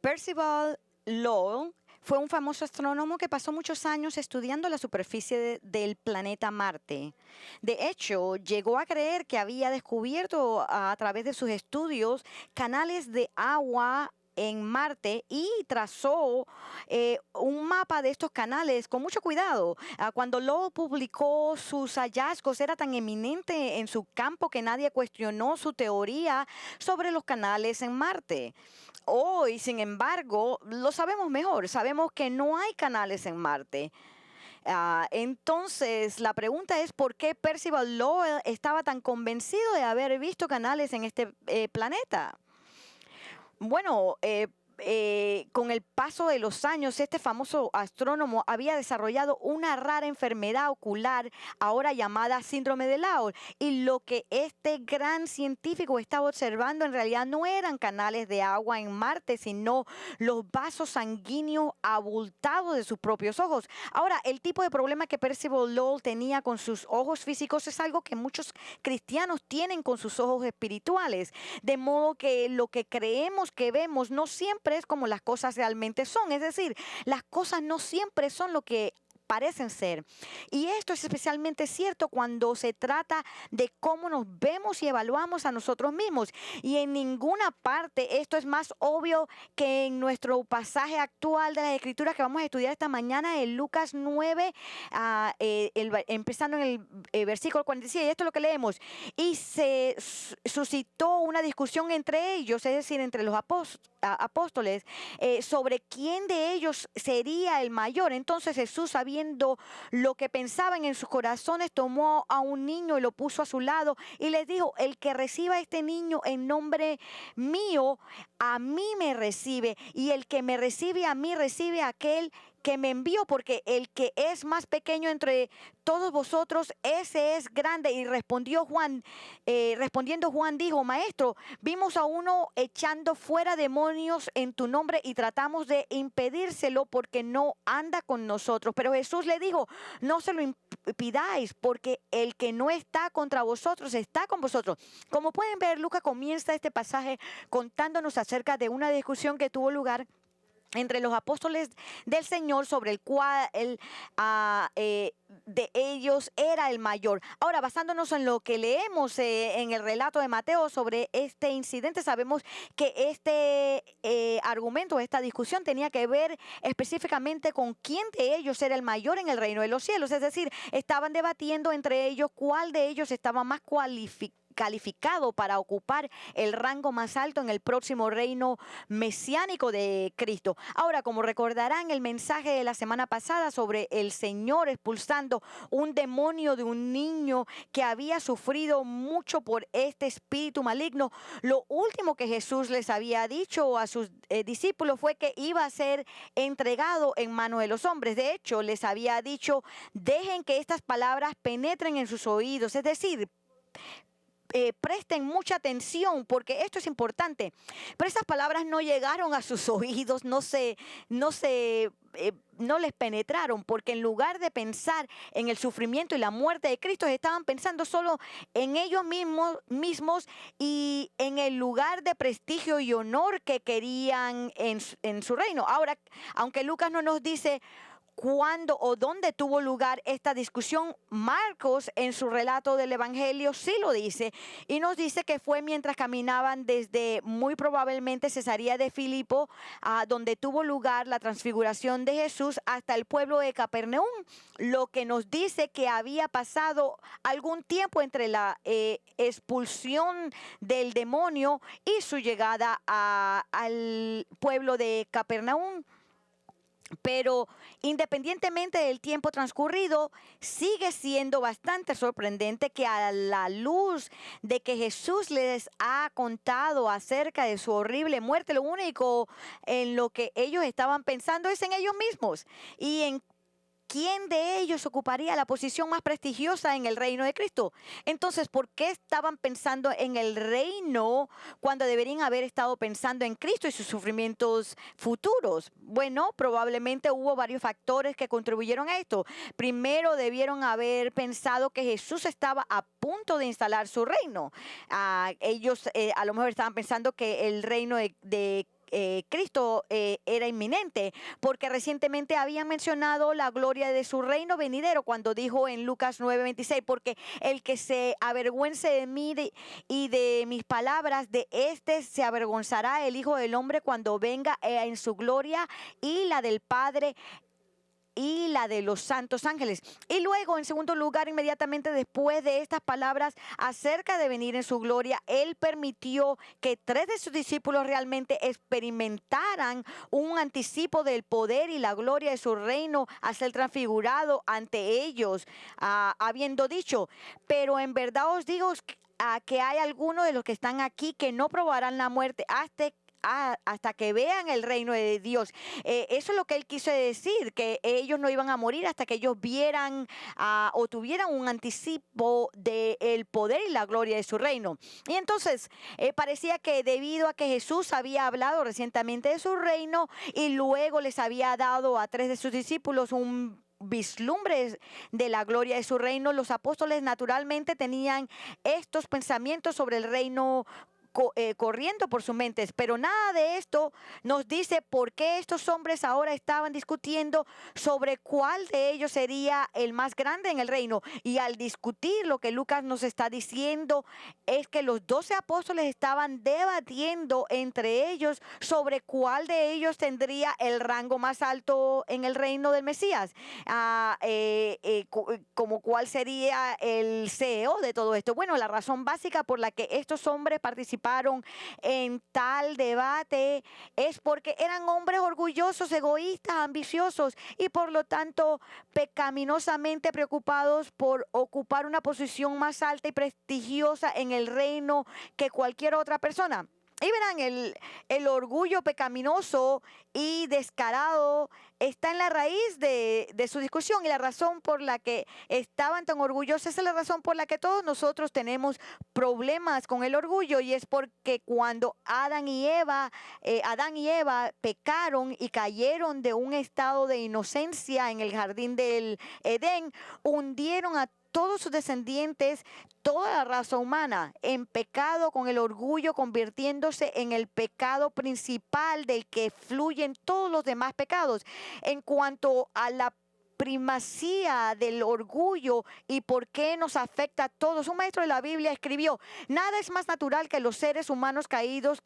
Percival Lowell fue un famoso astrónomo que pasó muchos años estudiando la superficie del planeta Marte. De hecho, llegó a creer que había descubierto a través de sus estudios canales de agua en Marte y trazó un mapa de estos canales con mucho cuidado. Cuando Lowell publicó sus hallazgos, era tan eminente en su campo que nadie cuestionó su teoría sobre los canales en Marte. Hoy, sin embargo, lo sabemos mejor. Sabemos que no hay canales en Marte. Entonces, la pregunta es por qué Percival Lowell estaba tan convencido de haber visto canales en este planeta. Bueno, con el paso de los años, este famoso astrónomo había desarrollado una rara enfermedad ocular, ahora llamada síndrome de Lowell. Y lo que este gran científico estaba observando en realidad no eran canales de agua en Marte, sino los vasos sanguíneos abultados de sus propios ojos. Ahora, el tipo de problema que Percival Lowell tenía con sus ojos físicos es algo que muchos cristianos tienen con sus ojos espirituales. De modo que lo que creemos que vemos no siempre es como las cosas realmente son. Es decir, las cosas no siempre son lo que parecen ser. Y esto es especialmente cierto cuando se trata de cómo nos vemos y evaluamos a nosotros mismos. Y en ninguna parte esto es más obvio que en nuestro pasaje actual de las Escrituras que vamos a estudiar esta mañana en Lucas 9, empezando en el versículo 46. Esto es lo que leemos. Y se suscitó una discusión entre ellos, es decir, entre los apóstoles, sobre quién de ellos sería el mayor. Entonces Jesús, sabiendo lo que pensaban en sus corazones, tomó a un niño y lo puso a su lado y les dijo: el que reciba a este niño en nombre mío, a mí me recibe, y el que me recibe a mí, recibe a aquel que me envió, porque el que es más pequeño entre todos vosotros, ese es grande. Y respondiendo Juan dijo: Maestro, vimos a uno echando fuera demonios en tu nombre y tratamos de impedírselo porque no anda con nosotros. Pero Jesús le dijo: no se lo impidáis, porque el que no está contra vosotros está con vosotros. Como pueden ver, Lucas comienza este pasaje contándonos acerca de una discusión que tuvo lugar entre los apóstoles del Señor, sobre el cual de ellos era el mayor. Ahora, basándonos en lo que leemos en el relato de Mateo sobre este incidente, sabemos que este argumento, esta discusión tenía que ver específicamente con quién de ellos era el mayor en el reino de los cielos. Es decir, estaban debatiendo entre ellos cuál de ellos estaba más calificado para ocupar el rango más alto en el próximo reino mesiánico de Cristo. Ahora, como recordarán el mensaje de la semana pasada sobre el Señor expulsando un demonio de un niño que había sufrido mucho por este espíritu maligno, lo último que Jesús les había dicho a sus discípulos fue que iba a ser entregado en manos de los hombres. De hecho, les había dicho: dejen que estas palabras penetren en sus oídos, es decir, presten mucha atención, porque esto es importante. Pero esas palabras no llegaron a sus oídos, no les penetraron, porque en lugar de pensar en el sufrimiento y la muerte de Cristo, estaban pensando solo en ellos mismos y en el lugar de prestigio y honor que querían en su reino. Ahora, aunque Lucas no nos dice cuándo o dónde tuvo lugar esta discusión, Marcos en su relato del Evangelio sí lo dice, y nos dice que fue mientras caminaban desde muy probablemente Cesarea de Filipo, donde tuvo lugar la transfiguración de Jesús, hasta el pueblo de Capernaum, lo que nos dice que había pasado algún tiempo entre la expulsión del demonio y su llegada al pueblo de Capernaum. Pero independientemente del tiempo transcurrido, sigue siendo bastante sorprendente que, a la luz de que Jesús les ha contado acerca de su horrible muerte, lo único en lo que ellos estaban pensando es en ellos mismos y en ¿quién de ellos ocuparía la posición más prestigiosa en el reino de Cristo? Entonces, ¿por qué estaban pensando en el reino cuando deberían haber estado pensando en Cristo y sus sufrimientos futuros? Bueno, probablemente hubo varios factores que contribuyeron a esto. Primero, debieron haber pensado que Jesús estaba a punto de instalar su reino. Ellos a lo mejor estaban pensando que el reino de Cristo era inminente, porque recientemente habían mencionado la gloria de su reino venidero cuando dijo en Lucas 9:26, porque el que se avergüence de mí y de mis palabras, de este se avergonzará el Hijo del Hombre cuando venga en su gloria y la del Padre y la de los santos ángeles. Y luego, en segundo lugar, inmediatamente después de estas palabras acerca de venir en su gloria, Él permitió que 3 de sus discípulos realmente experimentaran un anticipo del poder y la gloria de su reino a ser transfigurado ante ellos, habiendo dicho: pero en verdad os digo que hay algunos de los que están aquí que no probarán la muerte hasta que vean el reino de Dios. Eso es lo que él quiso decir, que ellos no iban a morir hasta que ellos vieran o tuvieran un anticipo del poder y la gloria de su reino. Y entonces parecía que debido a que Jesús había hablado recientemente de su reino y luego les había dado a 3 de sus discípulos un vislumbre de la gloria de su reino, los apóstoles naturalmente tenían estos pensamientos sobre el reino corriendo por sus mentes, pero nada de esto nos dice por qué estos hombres ahora estaban discutiendo sobre cuál de ellos sería el más grande en el reino. Y al discutir, lo que Lucas nos está diciendo es que los 12 apóstoles estaban debatiendo entre ellos sobre cuál de ellos tendría el rango más alto en el reino del Mesías, como cuál sería el CEO de todo esto. Bueno, la razón básica por la que estos hombres participaron en tal debate es porque eran hombres orgullosos, egoístas, ambiciosos y por lo tanto pecaminosamente preocupados por ocupar una posición más alta y prestigiosa en el reino que cualquier otra persona. Y verán, el orgullo pecaminoso y descarado está en la raíz de su discusión, y la razón por la que estaban tan orgullosos es la razón por la que todos nosotros tenemos problemas con el orgullo, y es porque cuando Adán y Eva pecaron y cayeron de un estado de inocencia en el jardín del Edén, hundieron a todos sus descendientes, toda la raza humana, en pecado, con el orgullo convirtiéndose en el pecado principal del que fluyen todos los demás pecados. En cuanto a la primacía del orgullo y por qué nos afecta a todos, un maestro de la Biblia escribió: nada es más natural que los seres humanos caídos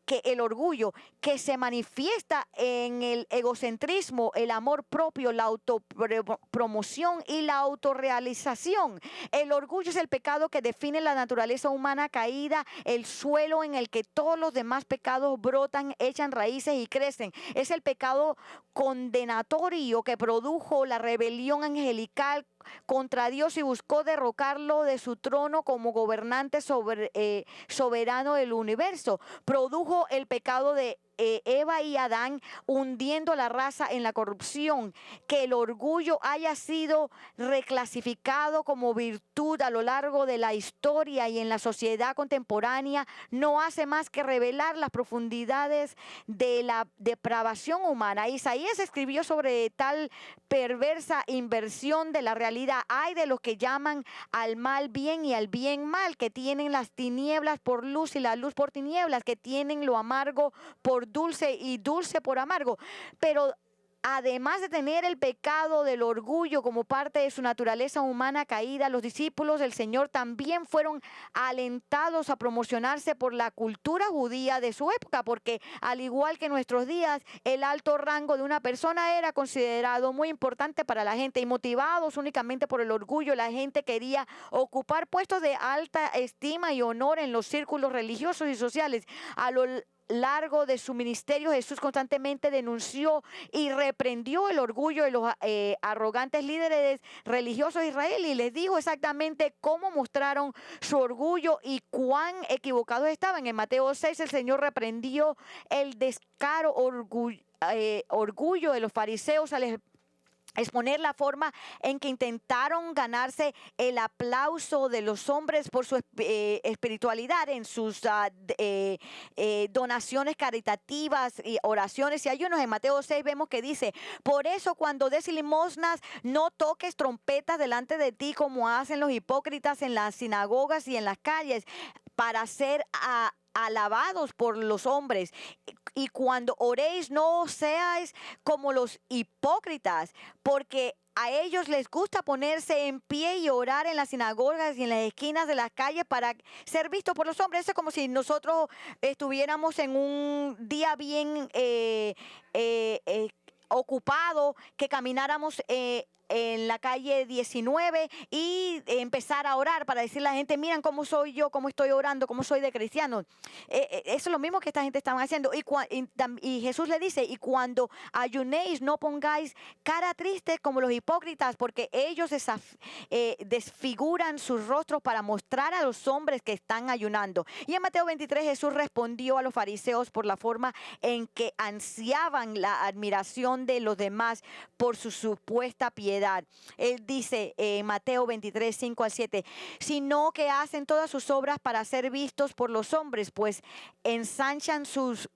que el orgullo, que se manifiesta en el egocentrismo, el amor propio, la autopromoción y la autorrealización. El orgullo es el pecado que define la naturaleza humana caída, el suelo en el que todos los demás pecados brotan, echan raíces y crecen. Es el pecado condenatorio que produjo la rebelión angelical contra Dios y buscó derrocarlo de su trono como gobernante soberano del universo. Produjo el pecado de Eva y Adán, hundiendo la raza en la corrupción. Que el orgullo haya sido reclasificado como virtud a lo largo de la historia y en la sociedad contemporánea no hace más que revelar las profundidades de la depravación humana. Isaías escribió sobre tal perversa inversión de la realidad: hay de los que llaman al mal bien y al bien mal, que tienen las tinieblas por luz y la luz por tinieblas, que tienen lo amargo por dulce y dulce por amargo. Pero además de tener el pecado del orgullo como parte de su naturaleza humana caída, los discípulos del Señor también fueron alentados a promocionarse por la cultura judía de su época, porque al igual que en nuestros días, el alto rango de una persona era considerado muy importante para la gente, y motivados únicamente por el orgullo, la gente quería ocupar puestos de alta estima y honor en los círculos religiosos y sociales. A lo largo de su ministerio, Jesús constantemente denunció y reprendió el orgullo de los arrogantes líderes religiosos de Israel, y les dijo exactamente cómo mostraron su orgullo y cuán equivocados estaban. En Mateo 6, el Señor reprendió el descaro orgullo de los fariseos al exponer la forma en que intentaron ganarse el aplauso de los hombres por su espiritualidad en sus donaciones caritativas y oraciones y ayunos. En Mateo 6 vemos que dice: por eso cuando des limosnas, no toques trompetas delante de ti como hacen los hipócritas en las sinagogas y en las calles, para ser alabados por los hombres. Y cuando oréis, no seáis como los hipócritas, porque a ellos les gusta ponerse en pie y orar en las sinagogas y en las esquinas de las calles para ser vistos por los hombres. Eso es como si nosotros estuviéramos en un día bien ocupado, que camináramos en la calle 19 y empezar a orar para decirle a la gente: miren cómo soy yo, cómo estoy orando, cómo soy de cristiano. Eso es lo mismo que esta gente estaba haciendo. Y Jesús le dice: y cuando ayunéis, no pongáis cara triste como los hipócritas, porque ellos desfiguran sus rostros para mostrar a los hombres que están ayunando. Y en Mateo 23 Jesús respondió a los fariseos por la forma en que ansiaban la admiración de los demás por su supuesta piedad. Él dice en Mateo 23, 5 al 7: sino que hacen todas sus obras para ser vistos por los hombres, pues ensanchan sus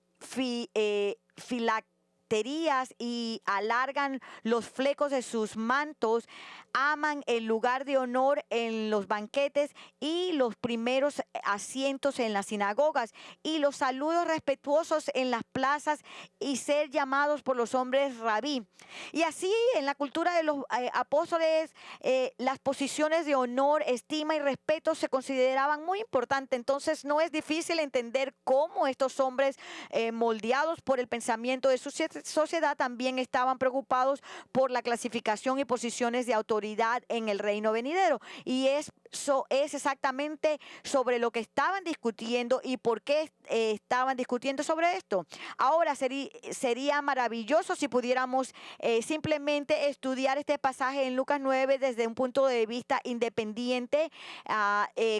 filacterías y alargan los flecos de sus mantos, aman el lugar de honor en los banquetes y los primeros asientos en las sinagogas y los saludos respetuosos en las plazas y ser llamados por los hombres rabí. Y así en la cultura de los apóstoles, las posiciones de honor, estima y respeto se consideraban muy importantes. Entonces no es difícil entender cómo estos hombres moldeados por el pensamiento de su sociedad también estaban preocupados por la clasificación y posiciones de autoridad en el reino venidero. Y eso es exactamente sobre lo que estaban discutiendo y por qué estaban discutiendo sobre esto. Ahora sería maravilloso si pudiéramos simplemente estudiar este pasaje en Lucas 9 desde un punto de vista independiente,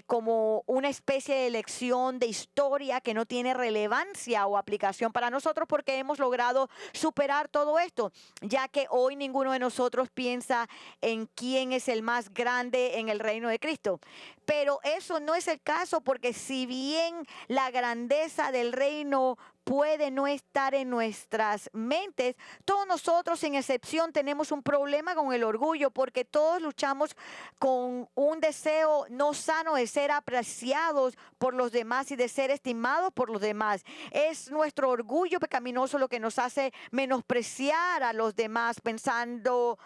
como una especie de lección de historia que no tiene relevancia o aplicación para nosotros, porque hemos logrado superar todo esto, ya que hoy ninguno de nosotros piensa en quién es el más grande en el reino de Cristo. Pero eso no es el caso, porque si bien la grandeza del reino puede no estar en nuestras mentes, todos nosotros sin excepción tenemos un problema con el orgullo, porque todos luchamos con un deseo no sano de ser apreciados por los demás y de ser estimados por los demás. Es nuestro orgullo pecaminoso lo que nos hace menospreciar a los demás, pensando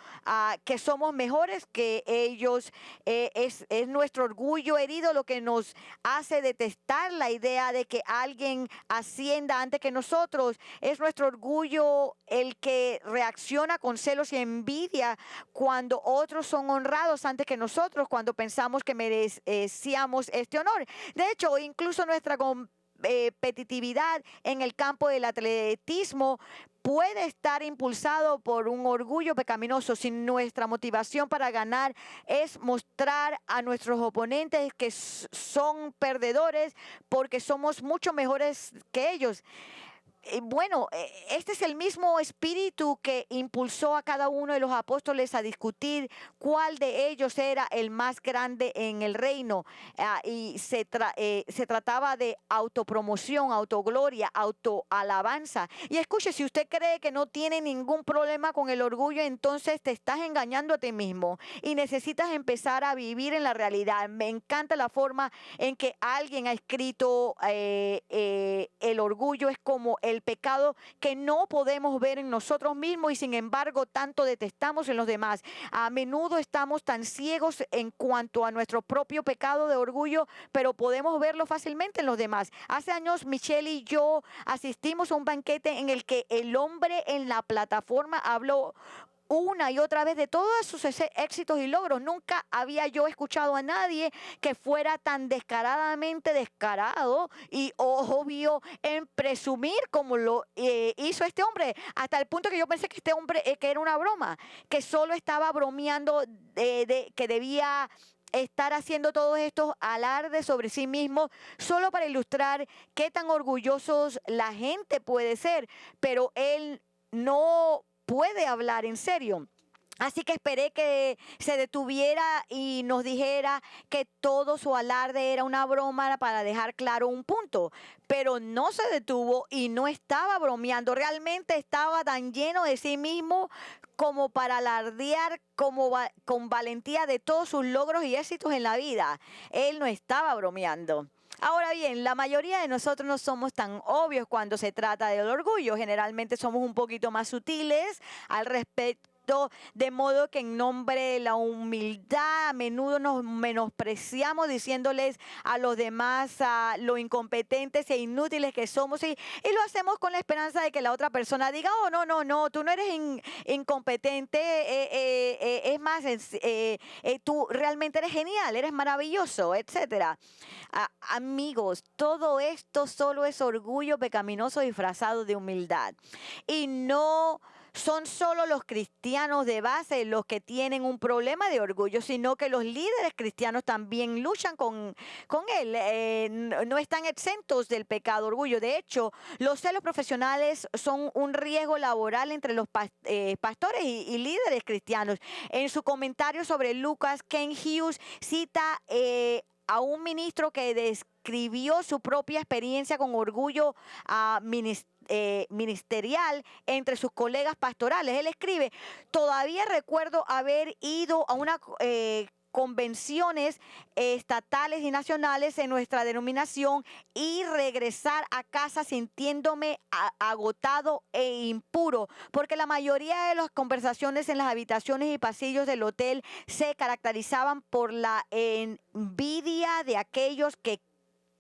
que somos mejores que ellos. Es nuestro orgullo herido lo que nos hace detestar la idea de que alguien ascienda antes que nosotros. Es nuestro orgullo el que reacciona con celos y envidia cuando otros son honrados antes que nosotros, cuando pensamos que merecíamos este honor. De hecho, incluso nuestra competitividad en el campo del atletismo puede estar impulsado por un orgullo pecaminoso. Si nuestra motivación para ganar es mostrar a nuestros oponentes que son perdedores porque somos mucho mejores que ellos. Bueno, este es el mismo espíritu que impulsó a cada uno de los apóstoles a discutir cuál de ellos era el más grande en el reino. Y se trataba de autopromoción, autogloria, autoalabanza. Y escuche, si usted cree que no tiene ningún problema con el orgullo, entonces te estás engañando a ti mismo y necesitas empezar a vivir en la realidad. Me encanta la forma en que alguien ha escrito el orgullo es como el pecado que no podemos ver en nosotros mismos y sin embargo tanto detestamos en los demás. A menudo estamos tan ciegos en cuanto a nuestro propio pecado de orgullo, pero podemos verlo fácilmente en los demás. Hace años Michelle y yo asistimos a un banquete en el que el hombre en la plataforma habló una y otra vez de todos sus éxitos y logros. Nunca había yo escuchado a nadie que fuera tan descaradamente descarado y obvio en presumir como lo hizo este hombre, hasta el punto que yo pensé que este hombre que era una broma, que solo estaba bromeando, que debía estar haciendo todos estos alardes sobre sí mismo solo para ilustrar qué tan orgullosos la gente puede ser, pero él no puede hablar en serio. Así que esperé que se detuviera y nos dijera que todo su alarde era una broma para dejar claro un punto. Pero no se detuvo y no estaba bromeando. Realmente estaba tan lleno de sí mismo como para alardear con valentía de todos sus logros y éxitos en la vida. Él no estaba bromeando. Ahora bien, la mayoría de nosotros no somos tan obvios cuando se trata del orgullo. Generalmente somos un poquito más sutiles al respecto, de modo que en nombre de la humildad a menudo nos menospreciamos diciéndoles a los demás lo incompetentes e inútiles que somos, y lo hacemos con la esperanza de que la otra persona diga, oh, no, no, no, tú no eres incompetente, es más, tú realmente eres genial, eres maravilloso, etcétera. Amigos, todo esto solo es orgullo pecaminoso disfrazado de humildad. Y no son solo los cristianos de base los que tienen un problema de orgullo, sino que los líderes cristianos también luchan con él. No están exentos del pecado orgullo. De hecho, los celos profesionales son un riesgo laboral entre los pastores y líderes cristianos. En su comentario sobre Lucas, Ken Hughes cita a un ministro que describió su propia experiencia con orgullo ministerial entre sus colegas pastorales. Él escribe, todavía recuerdo haber ido a una convenciones estatales y nacionales en nuestra denominación y regresar a casa sintiéndome agotado e impuro, porque la mayoría de las conversaciones en las habitaciones y pasillos del hotel se caracterizaban por la envidia de aquellos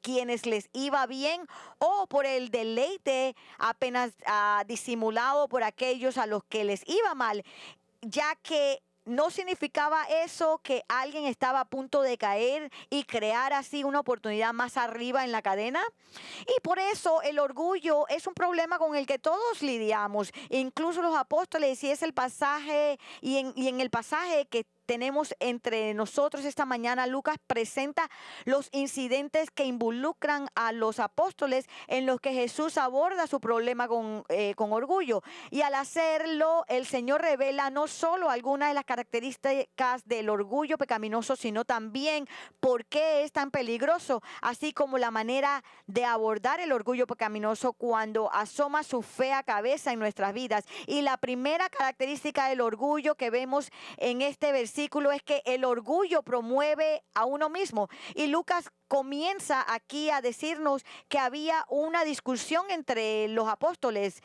quienes les iba bien, o por el deleite apenas disimulado por aquellos a los que les iba mal, ya que no significaba eso que alguien estaba a punto de caer y crear así una oportunidad más arriba en la cadena. Y por eso el orgullo es un problema con el que todos lidiamos, incluso los apóstoles, y es el pasaje, y en el pasaje que tenemos entre nosotros esta mañana, Lucas presenta los incidentes que involucran a los apóstoles en los que Jesús aborda su problema con orgullo. Y al hacerlo, el Señor revela no solo algunas de las características del orgullo pecaminoso, sino también por qué es tan peligroso, así como la manera de abordar el orgullo pecaminoso cuando asoma su fea cabeza en nuestras vidas. Y la primera característica del orgullo que vemos en este versículo es que el orgullo promueve a uno mismo. Y Lucas comienza aquí a decirnos que había una discusión entre los apóstoles.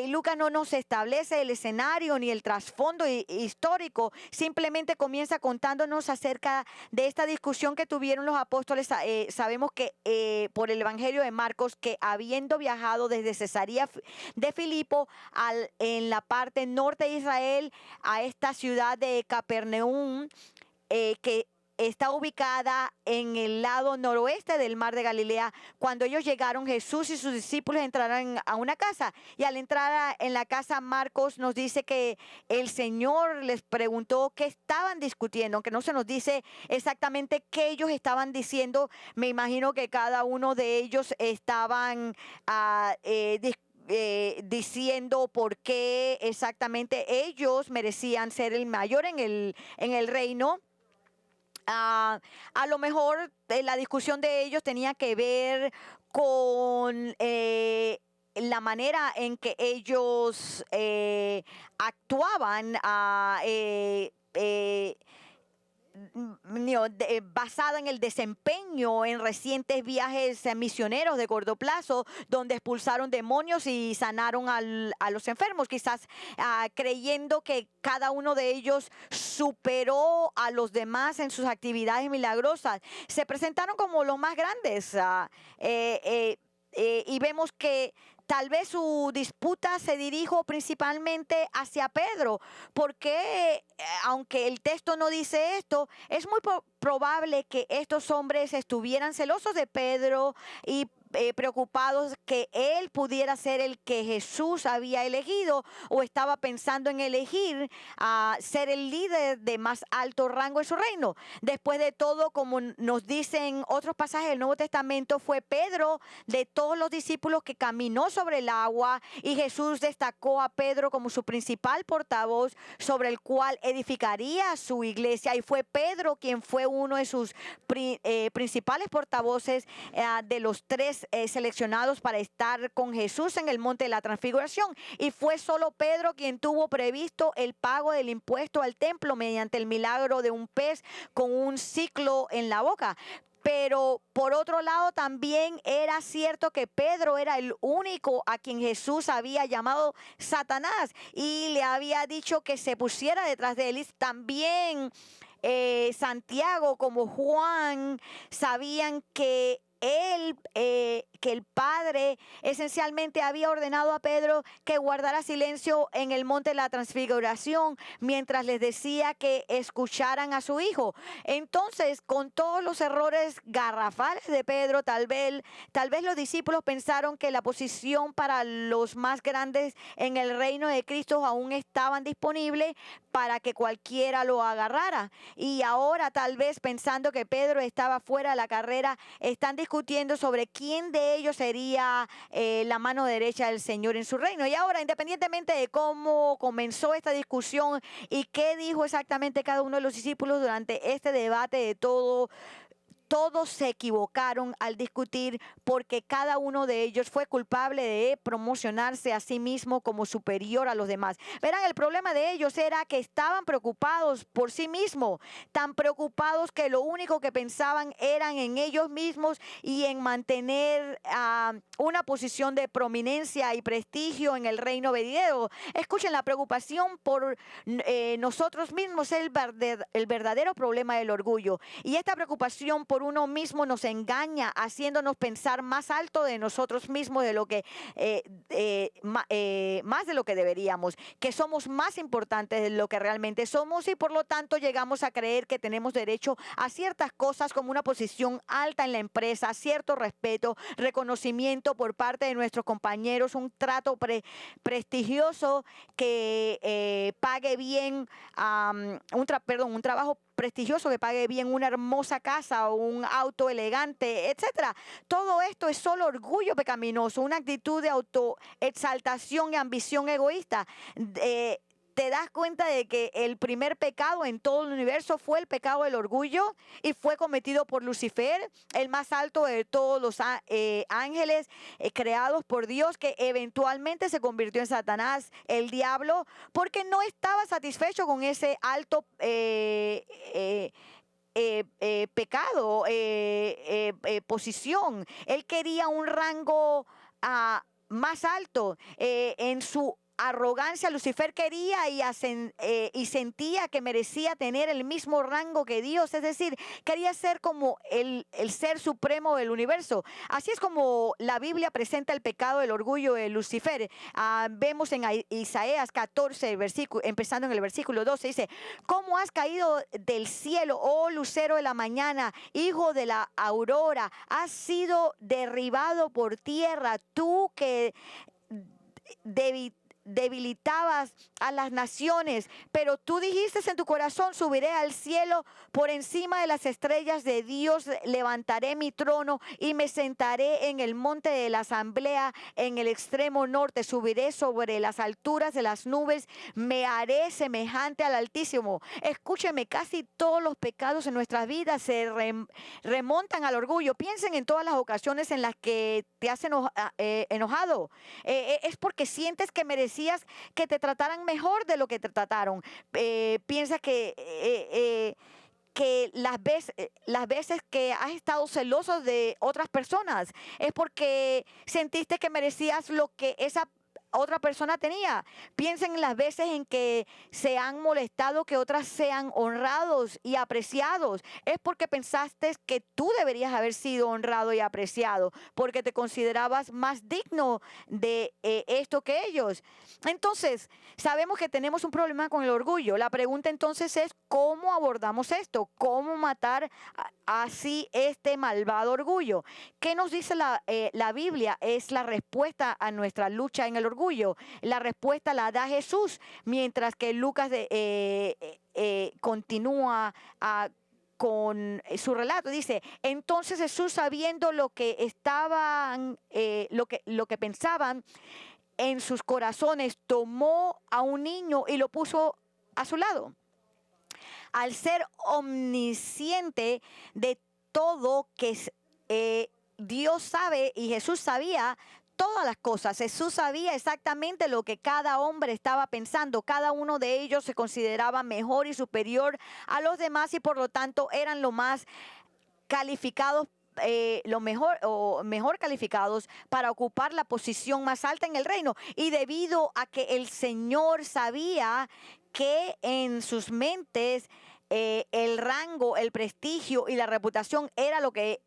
Lucas no nos establece el escenario ni el trasfondo histórico, simplemente comienza contándonos acerca de esta discusión que tuvieron los apóstoles. Sabemos que por el Evangelio de Marcos, que habiendo viajado desde Cesarea de Filipo en la parte norte de Israel a esta ciudad de Capernaum, que está ubicada en el lado noroeste del mar de Galilea. Cuando ellos llegaron, Jesús y sus discípulos entraron a una casa, y al entrar en la casa, Marcos nos dice que el Señor les preguntó qué estaban discutiendo, aunque no se nos dice exactamente qué ellos estaban diciendo. Me imagino que cada uno de ellos estaban diciendo por qué exactamente ellos merecían ser el mayor en el reino. A lo mejor la discusión de ellos tenía que ver con la manera en que ellos actuaban, basada en el desempeño en recientes viajes misioneros de corto plazo, donde expulsaron demonios y sanaron a los enfermos, quizás creyendo que cada uno de ellos superó a los demás en sus actividades milagrosas. Se presentaron como los más grandes, y vemos que tal vez su disputa se dirigió principalmente hacia Pedro, porque aunque el texto no dice esto, es muy probable que estos hombres estuvieran celosos de Pedro y preocupados que él pudiera ser el que Jesús había elegido, o estaba pensando en elegir a ser el líder de más alto rango en su reino. Después de todo, como nos dicen otros pasajes del Nuevo Testamento, fue Pedro de todos los discípulos que caminó sobre el agua, y Jesús destacó a Pedro como su principal portavoz sobre el cual edificaría su iglesia, y fue Pedro quien fue uno de sus principales portavoces de los tres seleccionados para estar con Jesús en el monte de la transfiguración, y fue solo Pedro quien tuvo previsto el pago del impuesto al templo mediante el milagro de un pez con un ciclo en la boca. Pero por otro lado también era cierto que Pedro era el único a quien Jesús había llamado Satanás y le había dicho que se pusiera detrás de él. Y también Santiago como Juan sabían que que el Padre esencialmente había ordenado a Pedro que guardara silencio en el monte de la transfiguración mientras les decía que escucharan a su hijo. Entonces, con todos los errores garrafales de Pedro, tal vez los discípulos pensaron que la posición para los más grandes en el reino de Cristo aún estaban disponibles para que cualquiera lo agarrara. Y ahora, tal vez pensando que Pedro estaba fuera de la carrera, están discutiendo sobre quién de ellos sería la mano derecha del Señor en su reino. Y ahora, independientemente de cómo comenzó esta discusión y qué dijo exactamente cada uno de los discípulos durante este debate de todo, todos se equivocaron al discutir, porque cada uno de ellos fue culpable de promocionarse a sí mismo como superior a los demás. Verán, el problema de ellos era que estaban preocupados por sí mismos, tan preocupados que lo único que pensaban eran en ellos mismos y en mantener una posición de prominencia y prestigio en el reino venidero. Escuchen, la preocupación por nosotros mismos es el verdadero problema del orgullo, y esta preocupación por uno mismo nos engaña, haciéndonos pensar más alto de nosotros mismos de lo que más de lo que deberíamos, que somos más importantes de lo que realmente somos, y por lo tanto llegamos a creer que tenemos derecho a ciertas cosas como una posición alta en la empresa, cierto respeto, reconocimiento por parte de nuestros compañeros, un trato prestigioso que pague bien, un trabajo prestigioso que pague bien, una hermosa casa o un auto elegante, etcétera. Todo esto es solo orgullo pecaminoso, una actitud de autoexaltación y ambición egoísta. Te das cuenta de que el primer pecado en todo el universo fue el pecado del orgullo, y fue cometido por Lucifer, el más alto de todos los ángeles creados por Dios, que eventualmente se convirtió en Satanás, el diablo, porque no estaba satisfecho con ese alto pecado, posición. Él quería un rango más alto. En su arrogancia, Lucifer quería y sentía que merecía tener el mismo rango que Dios, es decir, quería ser como el ser supremo del universo. Así es como la Biblia presenta el pecado del orgullo de Lucifer. Vemos en Isaías 14, empezando en el versículo 12, dice: ¿cómo has caído del cielo, oh lucero de la mañana, hijo de la aurora? Has sido derribado por tierra, tú que debilitabas a las naciones, pero tú dijiste en tu corazón: subiré al cielo, por encima de las estrellas de Dios levantaré mi trono y me sentaré en el monte de la asamblea, en el extremo norte. Subiré sobre las alturas de las nubes, me haré semejante al Altísimo. Escúcheme, casi todos los pecados en nuestras vidas se remontan al orgullo. Piensen en todas las ocasiones en las que te has enojado. Es porque sientes que merecías que te trataran mejor de lo que te trataron. Piensa que las veces que has estado celoso de otras personas es porque sentiste que merecías lo que esa otra persona tenía. Piensen en las veces en que se han molestado que otras sean honrados y apreciados. Es porque pensaste que tú deberías haber sido honrado y apreciado, porque te considerabas más digno de esto que ellos. Entonces, sabemos que tenemos un problema con el orgullo. La pregunta entonces es: ¿cómo abordamos esto? ¿Cómo matar así este malvado orgullo? ¿Qué nos dice la Biblia? Es la respuesta a nuestra lucha en el orgullo. La respuesta la da Jesús, mientras que Lucas continúa con su relato. Dice, entonces Jesús, sabiendo lo que estaban, lo que pensaban en sus corazones, tomó a un niño y lo puso a su lado. Al ser omnisciente de todo, que Dios sabe y Jesús sabía todas las cosas. Jesús sabía exactamente lo que cada hombre estaba pensando. Cada uno de ellos se consideraba mejor y superior a los demás y por lo tanto eran lo más calificados, lo mejor o mejor calificados para ocupar la posición más alta en el reino. Y debido a que el Señor sabía que en sus mentes el rango, el prestigio y la reputación era lo que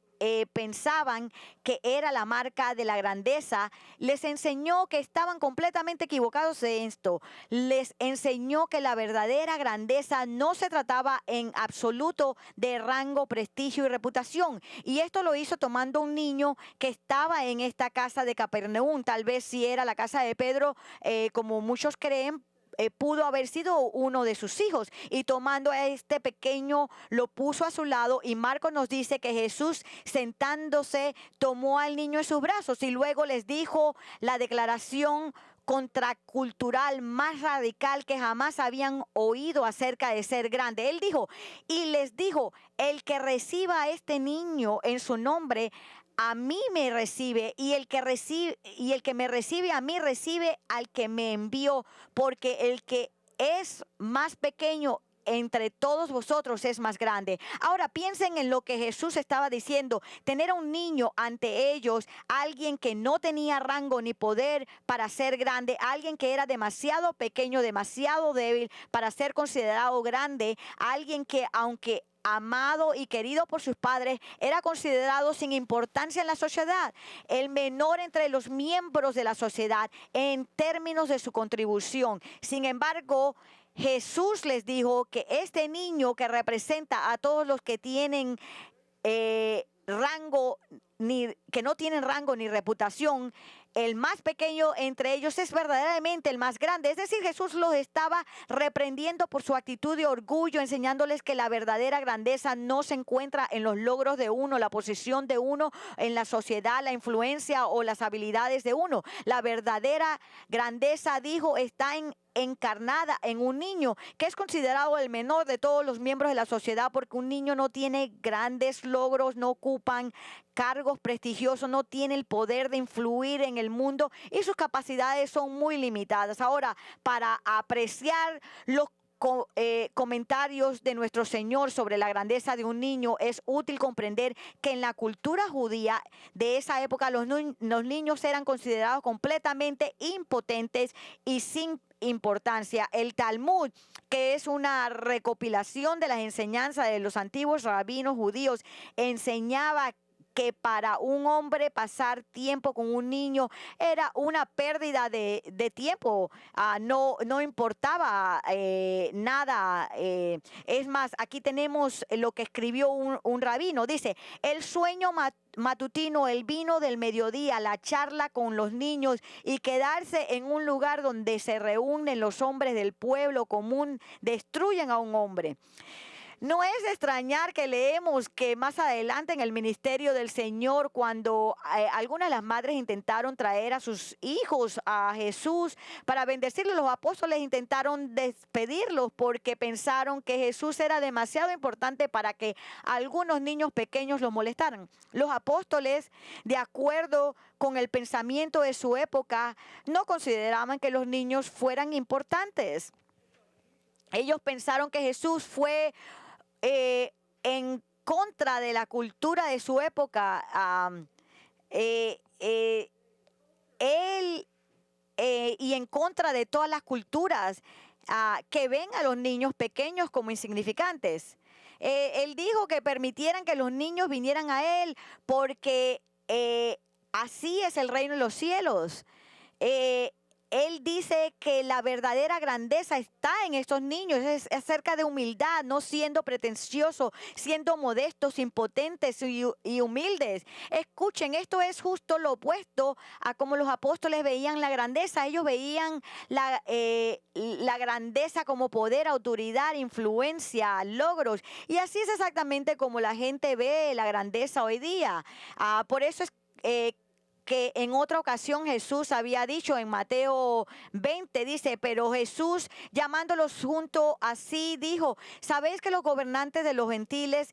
pensaban que era la marca de la grandeza, les enseñó que estaban completamente equivocados de esto. Les enseñó que la verdadera grandeza no se trataba en absoluto de rango, prestigio y reputación. Y esto lo hizo tomando un niño que estaba en esta casa de Capernaum. Tal vez si era la casa de Pedro, como muchos creen, pudo haber sido uno de sus hijos, y tomando a este pequeño lo puso a su lado. Y Marcos nos dice que Jesús, sentándose, tomó al niño en sus brazos y luego les dijo la declaración contracultural más radical que jamás habían oído acerca de ser grande. Él dijo, y les dijo, el que reciba a este niño en su nombre, a mí me recibe, y el que me recibe a mí recibe al que me envió, porque el que es más pequeño entre todos vosotros es más grande. Ahora piensen en lo que Jesús estaba diciendo. Tener a un niño ante ellos, alguien que no tenía rango ni poder para ser grande, alguien que era demasiado pequeño, demasiado débil para ser considerado grande, alguien que, aunque amado y querido por sus padres, era considerado sin importancia en la sociedad, el menor entre los miembros de la sociedad en términos de su contribución. Sin embargo, Jesús les dijo que este niño, que representa a todos los que tienen rango, que no tienen rango ni reputación, el más pequeño entre ellos es verdaderamente el más grande. Es decir, Jesús los estaba reprendiendo por su actitud de orgullo, enseñándoles que la verdadera grandeza no se encuentra en los logros de uno, la posición de uno en la sociedad, la influencia o las habilidades de uno. La verdadera grandeza, dijo, está encarnada en un niño, que es considerado el menor de todos los miembros de la sociedad, porque un niño no tiene grandes logros, no ocupan cargos prestigiosos, no tiene el poder de influir en el mundo y sus capacidades son muy limitadas. Ahora, para apreciar los comentarios de nuestro Señor sobre la grandeza de un niño, es útil comprender que en la cultura judía de esa época los niños eran considerados completamente impotentes y sin importancia. El Talmud, que es una recopilación de las enseñanzas de los antiguos rabinos judíos, enseñaba que para un hombre pasar tiempo con un niño era una pérdida de tiempo. No importaba nada. Es más, aquí tenemos lo que escribió un rabino. Dice, el sueño matutino, el vino del mediodía, la charla con los niños y quedarse en un lugar donde se reúnen los hombres del pueblo común destruyen a un hombre. No es de extrañar que leemos que más adelante en el ministerio del Señor, cuando algunas de las madres intentaron traer a sus hijos a Jesús para bendecirlos, los apóstoles intentaron despedirlos porque pensaron que Jesús era demasiado importante para que algunos niños pequeños los molestaran. Los apóstoles, de acuerdo con el pensamiento de su época, no consideraban que los niños fueran importantes. Ellos pensaron que Jesús fue en contra de la cultura de su época. Él y en contra de todas las culturas que ven a los niños pequeños como insignificantes. Él dijo que permitieran que los niños vinieran a él porque así es el reino de los cielos. él dice que la verdadera grandeza está en estos niños, es acerca de humildad, no siendo pretenciosos, siendo modestos, impotentes y humildes. Escuchen, esto es justo lo opuesto a como los apóstoles veían la grandeza. Ellos veían la grandeza como poder, autoridad, influencia, logros. Y así es exactamente como la gente ve la grandeza hoy día. Por eso es que en otra ocasión Jesús había dicho en Mateo 20, dice, pero Jesús llamándolos junto así dijo, ¿sabéis que los gobernantes de los gentiles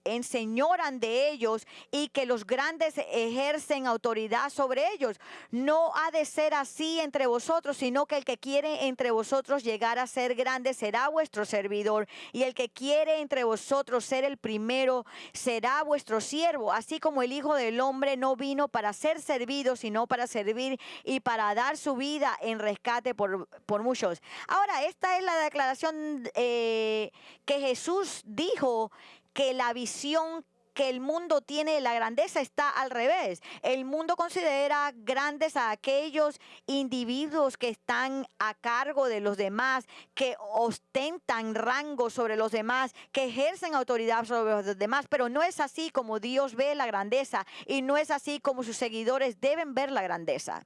enseñoran de ellos y que los grandes ejercen autoridad sobre ellos? No ha de ser así entre vosotros, sino que el que quiere entre vosotros llegar a ser grande será vuestro servidor, y el que quiere entre vosotros ser el primero será vuestro siervo. Así como el Hijo del Hombre no vino para ser servido, sino para servir y para dar su vida en rescate por muchos. Ahora, esta es la declaración que Jesús dijo, que la visión que el mundo tiene de la grandeza está al revés. El mundo considera grandes a aquellos individuos que están a cargo de los demás, que ostentan rango sobre los demás, que ejercen autoridad sobre los demás, pero no es así como Dios ve la grandeza, y no es así como sus seguidores deben ver la grandeza.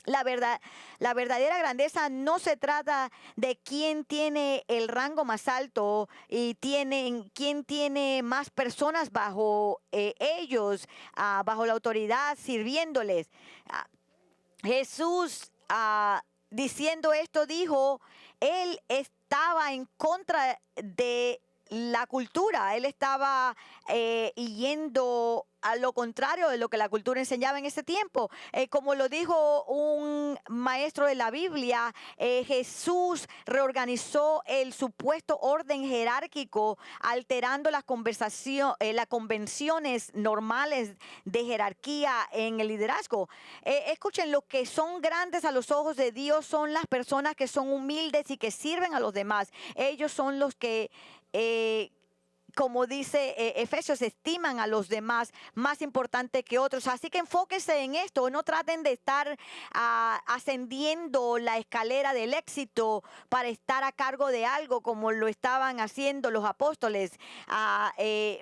La verdadera grandeza no se trata de quién tiene el rango más alto y quién tiene más personas bajo ellos, bajo la autoridad, sirviéndoles. Jesús, diciendo esto, dijo, él estaba en contra de la cultura, él estaba yendo a lo contrario de lo que la cultura enseñaba en ese tiempo. Como lo dijo un maestro de la Biblia, Jesús reorganizó el supuesto orden jerárquico, alterando las convenciones normales de jerarquía en el liderazgo. Escuchen, lo que son grandes a los ojos de Dios son las personas que son humildes y que sirven a los demás. Ellos son los que como dice Efesios, estiman a los demás más importante que otros. Así que enfóquense en esto, no traten de estar ascendiendo la escalera del éxito para estar a cargo de algo como lo estaban haciendo los apóstoles.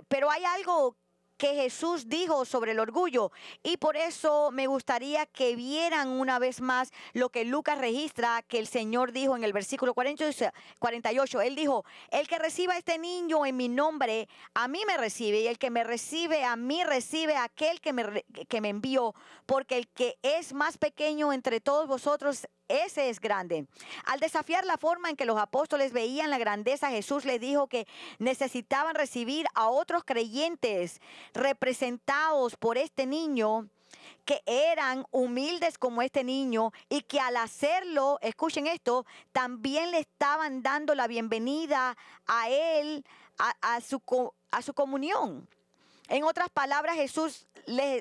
Pero hay algo que Jesús dijo sobre el orgullo, y por eso me gustaría que vieran una vez más lo que Lucas registra que el Señor dijo en el versículo 48. Él dijo, el que reciba a este niño en mi nombre, a mí me recibe, y el que me recibe a mí recibe a aquel que me envió, porque el que es más pequeño entre todos vosotros, ese es grande. Al desafiar la forma en que los apóstoles veían la grandeza, Jesús les dijo que necesitaban recibir a otros creyentes representados por este niño, que eran humildes como este niño, y que al hacerlo, escuchen esto, también le estaban dando la bienvenida a él, a su comunión. En otras palabras, Jesús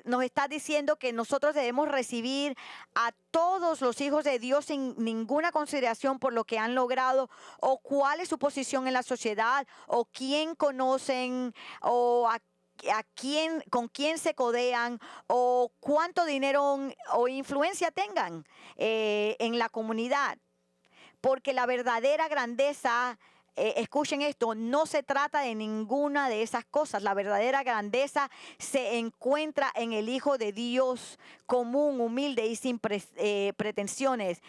nos está diciendo que nosotros debemos recibir a todos los hijos de Dios sin ninguna consideración por lo que han logrado, o cuál es su posición en la sociedad, o quién conocen, o con quién se codean, o cuánto dinero o influencia tengan en la comunidad. Porque la verdadera grandeza, escuchen esto, no se trata de ninguna de esas cosas. La verdadera grandeza se encuentra en el Hijo de Dios común, humilde y sin pretensiones.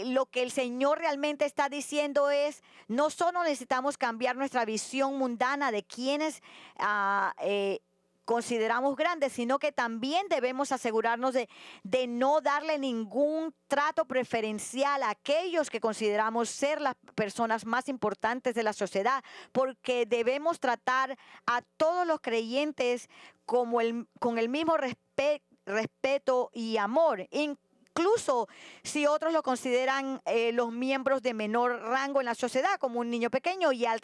Lo que el Señor realmente está diciendo es, no solo necesitamos cambiar nuestra visión mundana de quienes consideramos grandes, sino que también debemos asegurarnos de no darle ningún trato preferencial a aquellos que consideramos ser las personas más importantes de la sociedad, porque debemos tratar a todos los creyentes con el mismo respeto y amor. Incluso si otros lo consideran los miembros de menor rango en la sociedad, como un niño pequeño, y al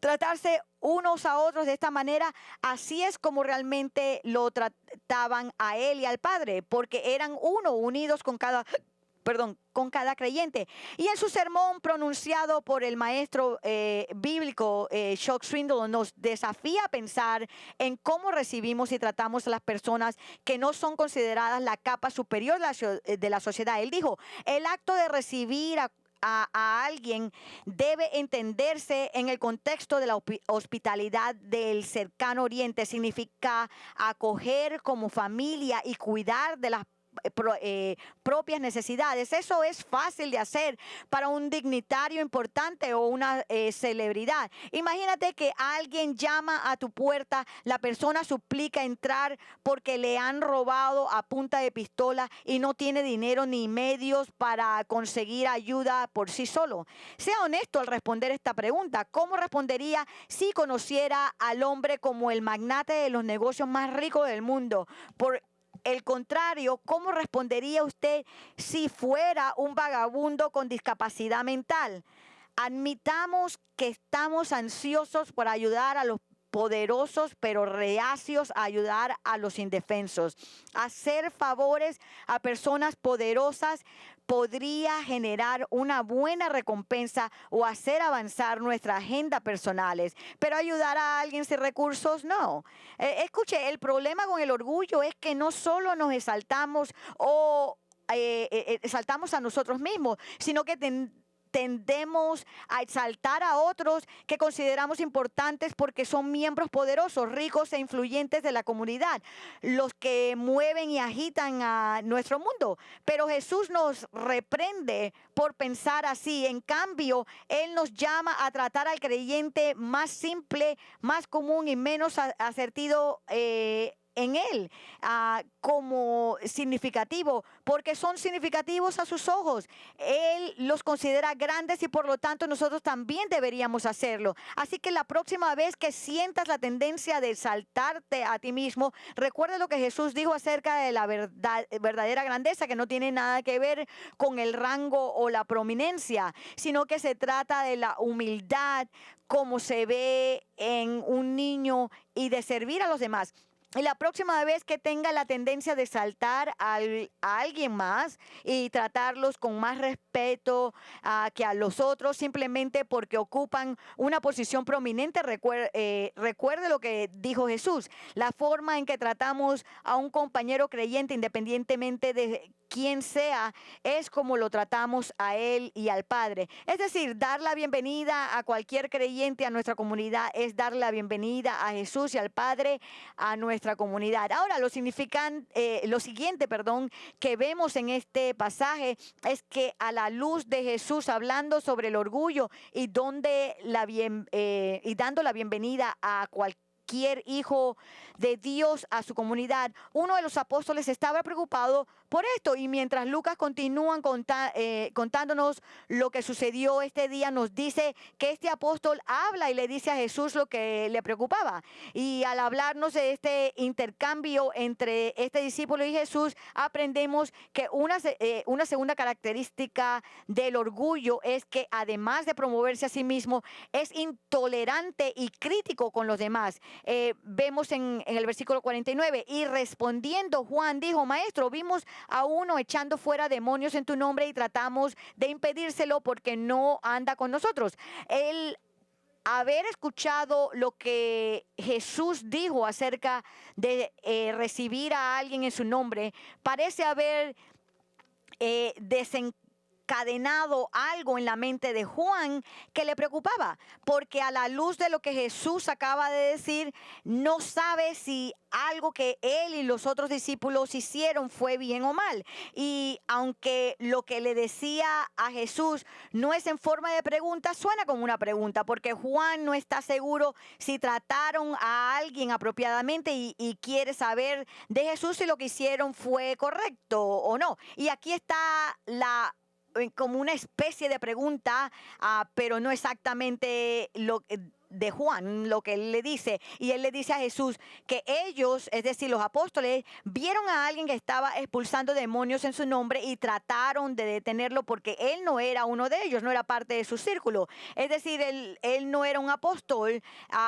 tratarse unos a otros de esta manera, así es como realmente lo trataban a él y al Padre, porque eran uno, unidos con cada con cada creyente. Y en su sermón pronunciado por el maestro bíblico Chuck Swindoll nos desafía a pensar en cómo recibimos y tratamos a las personas que no son consideradas la capa superior de la sociedad. Él dijo, el acto de recibir a alguien debe entenderse en el contexto de la hospitalidad del cercano oriente. Significa acoger como familia y cuidar de las propias necesidades. Eso es fácil de hacer para un dignitario importante o una celebridad. Imagínate que alguien llama a tu puerta, la persona suplica entrar porque le han robado a punta de pistola y no tiene dinero ni medios para conseguir ayuda por sí solo. Sea honesto al responder esta pregunta. ¿Cómo respondería si conociera al hombre como el magnate de los negocios más ricos del mundo? Por el contrario, ¿cómo respondería usted si fuera un vagabundo con discapacidad mental? Admitamos que estamos ansiosos por ayudar a los poderosos, pero reacios a ayudar a los indefensos. Hacer favores a personas poderosas podría generar una buena recompensa o hacer avanzar nuestra agenda personales, pero ayudar a alguien sin recursos, no. Escuche, el problema con el orgullo es que no solo nos exaltamos o exaltamos a nosotros mismos, sino que tendemos a exaltar a otros que consideramos importantes porque son miembros poderosos, ricos e influyentes de la comunidad, los que mueven y agitan a nuestro mundo. Pero Jesús nos reprende por pensar así. En cambio, Él nos llama a tratar al creyente más simple, más común y menos asertivo en Él como significativo, porque son significativos a sus ojos. Él los considera grandes y por lo tanto nosotros también deberíamos hacerlo. Así que la próxima vez que sientas la tendencia de exaltarte a ti mismo, recuerda lo que Jesús dijo acerca de la verdadera grandeza, que no tiene nada que ver con el rango o la prominencia, sino que se trata de la humildad como se ve en un niño y de servir a los demás. Y la próxima vez que tenga la tendencia de exaltar a alguien más y tratarlos con más respeto que a los otros, simplemente porque ocupan una posición prominente, recuerde lo que dijo Jesús. La forma en que tratamos a un compañero creyente, independientemente de quien sea, es como lo tratamos a él y al Padre. Es decir, dar la bienvenida a cualquier creyente a nuestra comunidad es dar la bienvenida a Jesús y al Padre a nuestra comunidad. Ahora, lo siguiente, que vemos en este pasaje es que a la luz de Jesús hablando sobre el orgullo y dando la bienvenida a cualquier hijo de Dios a su comunidad, uno de los apóstoles estaba preocupado por esto, y mientras Lucas continúa contándonos lo que sucedió este día, nos dice que este apóstol habla y le dice a Jesús lo que le preocupaba. Y al hablarnos de este intercambio entre este discípulo y Jesús, aprendemos que una segunda característica del orgullo es que además de promoverse a sí mismo, es intolerante y crítico con los demás. Vemos en el versículo 49, y respondiendo Juan dijo: Maestro, vimos a uno echando fuera demonios en tu nombre y tratamos de impedírselo porque no anda con nosotros. El haber escuchado lo que Jesús dijo acerca de recibir a alguien en su nombre, parece haber desencadenado algo en la mente de Juan que le preocupaba, porque a la luz de lo que Jesús acaba de decir, no sabe si algo que él y los otros discípulos hicieron fue bien o mal. Y aunque lo que le decía a Jesús no es en forma de pregunta, suena como una pregunta, porque Juan no está seguro si trataron a alguien apropiadamente y quiere saber de Jesús si lo que hicieron fue correcto o no. Y aquí está como una especie de pregunta, pero no exactamente de Juan, lo que él le dice, y él le dice a Jesús que ellos, es decir, los apóstoles, vieron a alguien que estaba expulsando demonios en su nombre y trataron de detenerlo porque él no era uno de ellos, no era parte de su círculo. Es decir, él no era un apóstol,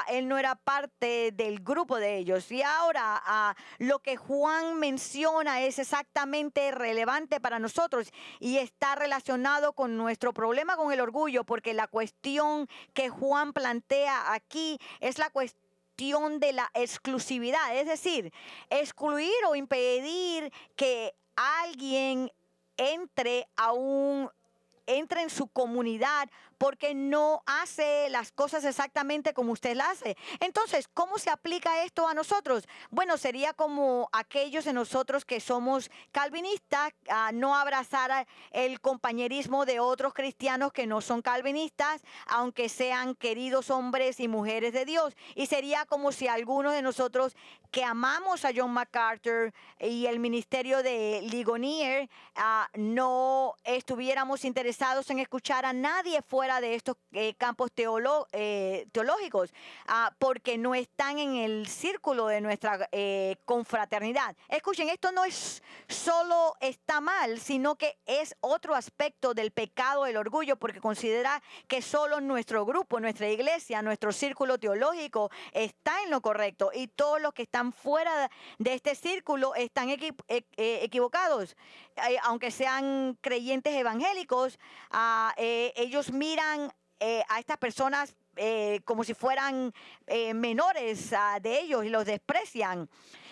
él no era parte del grupo de ellos. Y ahora lo que Juan menciona es exactamente relevante para nosotros y está relacionado con nuestro problema con el orgullo, porque la cuestión que Juan plantea aquí es la cuestión de la exclusividad, es decir, excluir o impedir que alguien entre entre en su comunidad porque no hace las cosas exactamente como usted las hace. Entonces, ¿cómo se aplica esto a nosotros? Bueno, sería como aquellos de nosotros que somos calvinistas, no abrazar el compañerismo de otros cristianos que no son calvinistas, aunque sean queridos hombres y mujeres de Dios. Y sería como si algunos de nosotros que amamos a John MacArthur y el ministerio de Ligonier, no estuviéramos interesados en escuchar a nadie fuera de estos campos teológicos, porque no están en el círculo de nuestra confraternidad. Escuchen, esto no es solo está mal, sino que es otro aspecto del pecado del orgullo, porque considera que solo nuestro grupo, nuestra iglesia, nuestro círculo teológico está en lo correcto y todos los que están fuera de este círculo están equivocados. Aunque sean creyentes evangélicos, ellos miran a estas personas como si fueran menores de ellos y los desprecian.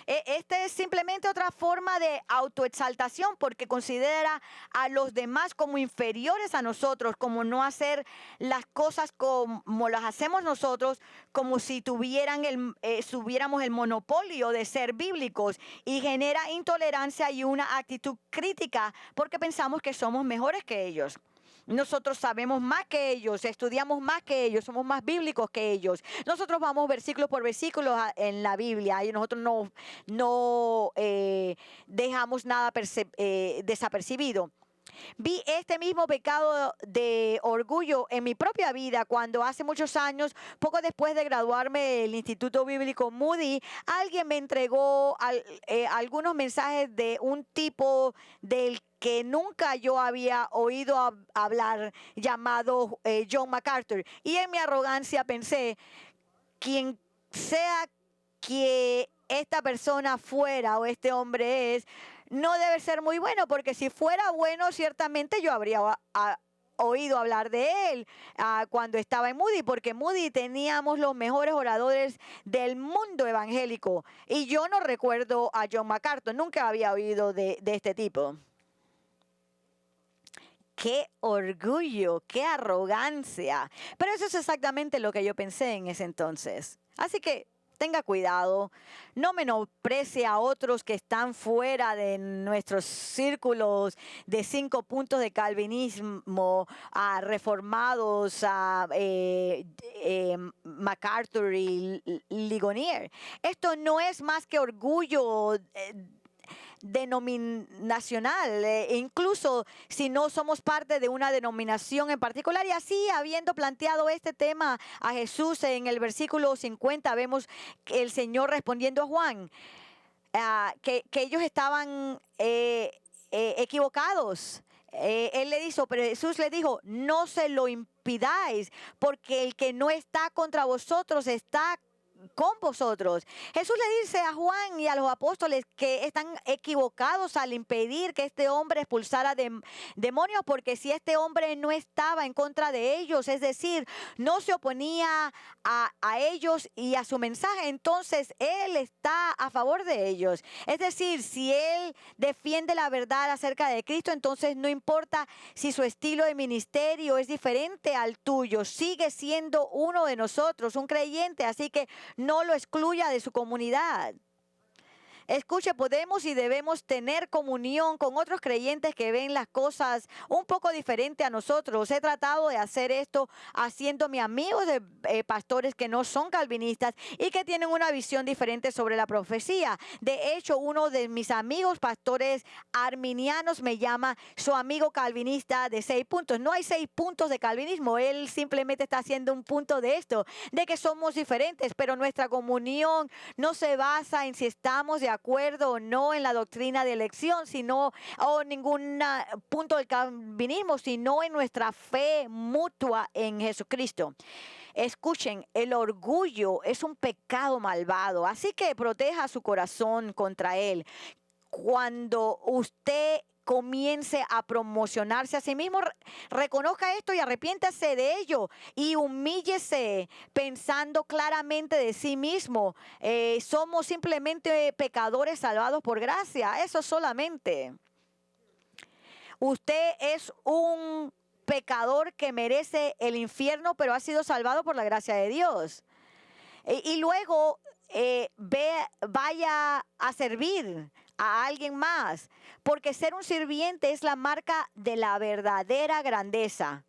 Esta es simplemente otra forma de autoexaltación porque considera a los demás como inferiores a nosotros, como no hacer las cosas como las hacemos nosotros, como si tuviéramos el monopolio de ser bíblicos, y genera intolerancia y una actitud crítica porque pensamos que somos mejores que ellos. Nosotros sabemos más que ellos, estudiamos más que ellos, somos más bíblicos que ellos. Nosotros vamos versículo por versículo en la Biblia y nosotros no dejamos nada desapercibido. Vi este mismo pecado de orgullo en mi propia vida cuando hace muchos años, poco después de graduarme del Instituto Bíblico Moody, alguien me entregó algunos mensajes de un tipo del que nunca yo había oído hablar, llamado John MacArthur. Y en mi arrogancia pensé, quien sea que esta persona fuera o este hombre es, no debe ser muy bueno, porque si fuera bueno, ciertamente yo habría oído hablar de él cuando estaba en Moody, porque Moody teníamos los mejores oradores del mundo evangélico. Y yo no recuerdo a John MacArthur, nunca había oído de este tipo. ¡Qué orgullo! ¡Qué arrogancia! Pero eso es exactamente lo que yo pensé en ese entonces. Así que tenga cuidado, no menosprecie a otros que están fuera de nuestros círculos de 5 puntos de calvinismo, a reformados, a MacArthur y Ligonier. Esto no es más que orgullo denominacional, incluso si no somos parte de una denominación en particular. Y así, habiendo planteado este tema a Jesús en el versículo 50, vemos el Señor respondiendo a Juan que ellos estaban equivocados. Él le dijo, pero Jesús le dijo, no se lo impidáis, porque el que no está contra vosotros está con vosotros. Jesús le dice a Juan y a los apóstoles que están equivocados al impedir que este hombre expulsara demonios, porque si este hombre no estaba en contra de ellos, es decir, no se oponía a ellos y a su mensaje, entonces él está a favor de ellos. Es decir, si él defiende la verdad acerca de Cristo, entonces no importa si su estilo de ministerio es diferente al tuyo, sigue siendo uno de nosotros, un creyente, así que no lo excluya de su comunidad. Escuche, podemos y debemos tener comunión con otros creyentes que ven las cosas un poco diferente a nosotros. He tratado de hacer esto haciéndome amigos de pastores que no son calvinistas y que tienen una visión diferente sobre la profecía. De hecho, uno de mis amigos pastores arminianos me llama su amigo calvinista de 6 puntos. No hay 6 puntos de calvinismo. Él simplemente está haciendo un punto de esto, de que somos diferentes, pero nuestra comunión no se basa en si estamos de acuerdo o no en la doctrina de elección, sino o ningún punto del calvinismo, sino en nuestra fe mutua en Jesucristo. Escuchen, el orgullo es un pecado malvado, así que proteja su corazón contra él. Cuando usted comience a promocionarse a sí mismo, reconozca esto y arrepiéntase de ello y humíllese pensando claramente de sí mismo. Somos simplemente pecadores salvados por gracia, eso solamente. Usted es un pecador que merece el infierno, pero ha sido salvado por la gracia de Dios. Y luego vaya a servir a alguien más, porque ser un sirviente es la marca de la verdadera grandeza.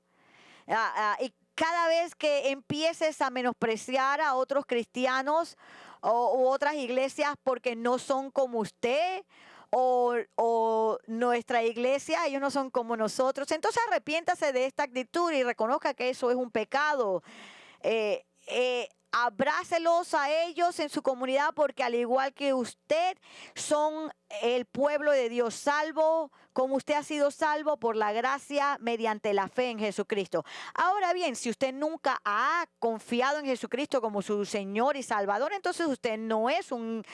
Y cada vez que empieces a menospreciar a otros cristianos u otras iglesias porque no son como usted, o nuestra iglesia, ellos no son como nosotros, entonces arrepiéntase de esta actitud y reconozca que eso es un pecado. Abrácelos a ellos en su comunidad, porque al igual que usted son el pueblo de Dios salvo, como usted ha sido salvo por la gracia mediante la fe en Jesucristo. Ahora bien, si usted nunca ha confiado en Jesucristo como su Señor y Salvador, entonces usted no es un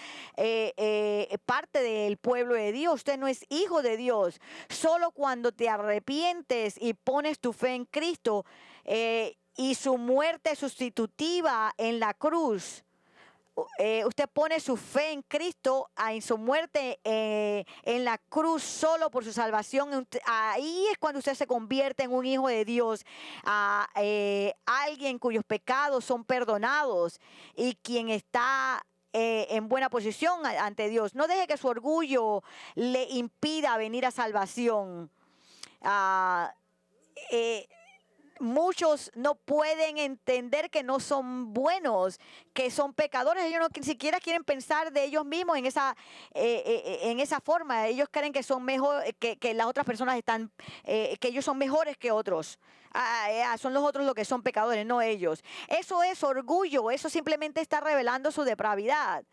parte del pueblo de Dios, usted no es hijo de Dios. Solo cuando te arrepientes y pones tu fe en Cristo y su muerte sustitutiva en la cruz, usted pone su fe en Cristo, en su muerte en la cruz solo por su salvación. Ahí es cuando usted se convierte en un hijo de Dios, alguien cuyos pecados son perdonados y quien está en buena posición ante Dios. No deje que su orgullo le impida venir a salvación. Muchos no pueden entender que no son buenos, que son pecadores. Ellos no, ni siquiera quieren pensar de ellos mismos en esa forma. Ellos creen que son mejor, que las otras personas están, que ellos son mejores que otros. Son los otros los que son pecadores, no ellos. Eso es orgullo, eso simplemente está revelando su depravidad.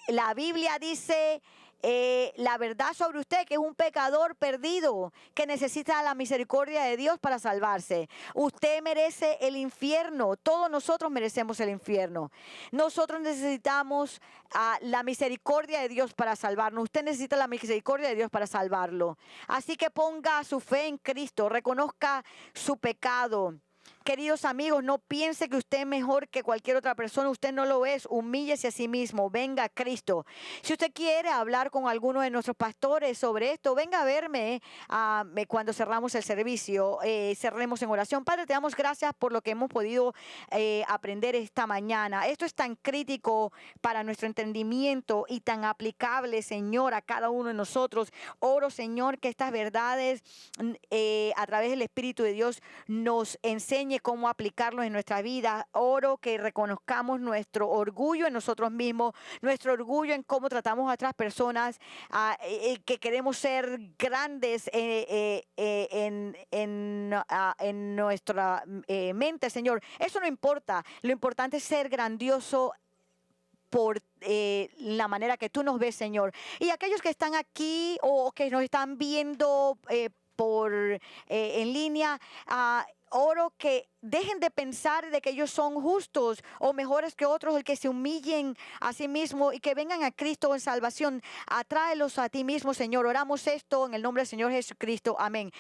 La Biblia dice la verdad sobre usted, que es un pecador perdido, que necesita la misericordia de Dios para salvarse. Usted merece el infierno, todos nosotros merecemos el infierno. Nosotros necesitamos la misericordia de Dios para salvarnos. Usted necesita la misericordia de Dios para salvarlo. Así que ponga su fe en Cristo, reconozca su pecado. Queridos amigos, no piense que usted es mejor que cualquier otra persona. Usted no lo es. Humíllese a sí mismo. Venga a Cristo. Si usted quiere hablar con alguno de nuestros pastores sobre esto, venga a verme cuando cerramos el servicio. Cerremos en oración. Padre, te damos gracias por lo que hemos podido aprender esta mañana. Esto es tan crítico para nuestro entendimiento y tan aplicable, Señor, a cada uno de nosotros. Oro, Señor, que estas verdades a través del Espíritu de Dios nos enseñe cómo aplicarlos en nuestra vida. Oro que reconozcamos nuestro orgullo en nosotros mismos, nuestro orgullo en cómo tratamos a otras personas, que queremos ser grandes en nuestra mente, Señor. Eso no importa. Lo importante es ser grandioso por la manera que tú nos ves, Señor. Y aquellos que están aquí o que nos están viendo en línea, oro que dejen de pensar de que ellos son justos o mejores que otros, el que se humillen a sí mismos y que vengan a Cristo en salvación. Atráelos a ti mismo, Señor. Oramos esto en el nombre del Señor Jesucristo. Amén.